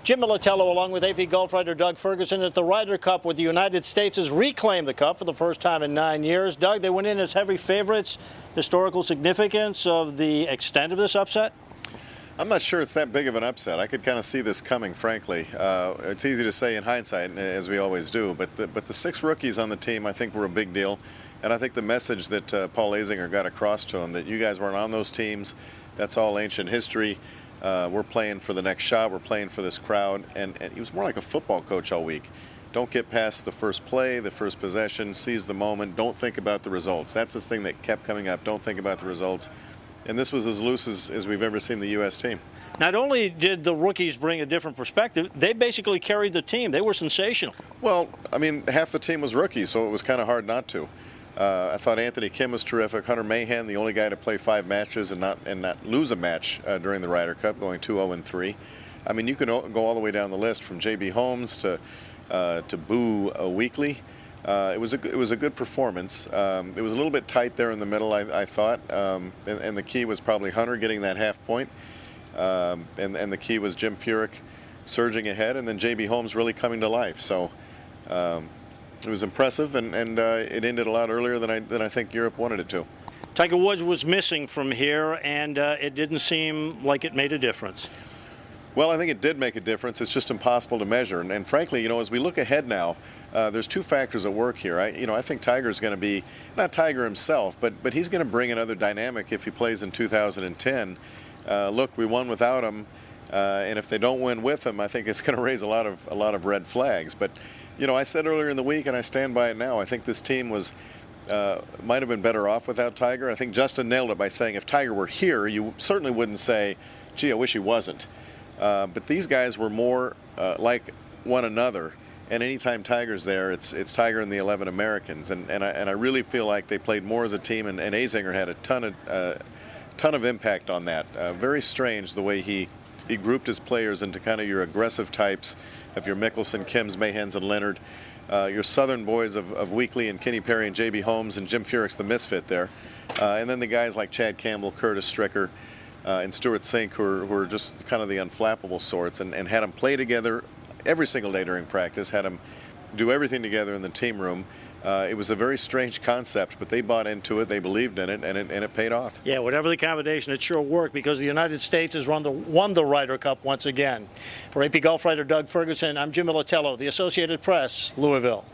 Jim Militello along with AP Golf Writer Doug Ferguson at the Ryder Cup, where the United States has reclaimed the Cup for the first time in 9 years. Doug, they went in as heavy favorites. Historical significance of the extent of this upset? I'm not sure it's that big of an upset. I could kind of see this coming, frankly. It's easy to say in hindsight, as we always do, but the 6 rookies on the team I think were a big deal. And I think the message that Paul Azinger got across to him, that you guys weren't on those teams, that's all ancient history. We're playing for the next shot. We're playing for this crowd. And he was more like a football coach all week. Don't get past the first play, the first possession, seize the moment. Don't think about the results. That's the thing that kept coming up. Don't think about the results. And this was as loose as we've ever seen the U.S. team. Not only did the rookies bring a different perspective, they basically carried the team. They were sensational. Well, I mean, half the team was rookies, so it was kind of hard not to. I thought Anthony Kim was terrific. Hunter Mahan, the only guy to play 5 matches and not lose a match during the Ryder Cup, going 2-0-3. I mean, you can go all the way down the list from J.B. Holmes to Boo Weekley. It was a good performance. It was a little bit tight there in the middle, I thought, and the key was probably Hunter getting that half point, and the key was Jim Furyk surging ahead, and then J.B. Holmes really coming to life. So. It was impressive, and it ended a lot earlier than I think Europe wanted it to. Tiger Woods was missing from here, and it didn't seem like it made a difference. Well, I think it did make a difference. It's just impossible to measure. And frankly, you know, as we look ahead now, there's 2 factors at work here. I think Tiger's going to be, not Tiger himself, but he's going to bring another dynamic if he plays in 2010. Look, we won without him, and if they don't win with him, I think it's going to raise a lot of red flags. But you know, I said earlier in the week, and I stand by it now, I think this team might have been better off without Tiger. I think Justin nailed it by saying if Tiger were here, you certainly wouldn't say, gee, I wish he wasn't. But these guys were more like one another. And anytime Tiger's there, it's Tiger and the 11 Americans. And I really feel like they played more as a team, and Azinger had a ton of impact on that. Very strange the way he grouped his players into kind of your aggressive types of your Mickelson, Kims, Mahans, and Leonard. Your Southern boys of Weekley and Kenny Perry and J.B. Holmes, and Jim Furyk's the misfit there. And then the guys like Chad Campbell, Curtis Stricker, and Stuart Sink, who are just kind of the unflappable sorts, and had them play together every single day during practice, had them do everything together in the team room. It was a very strange concept, but they bought into it, they believed in it, and it paid off. Yeah, whatever the combination, it sure worked, because the United States has won the Ryder Cup once again. For AP Golf Writer Doug Ferguson, I'm Jim Militello, the Associated Press, Louisville.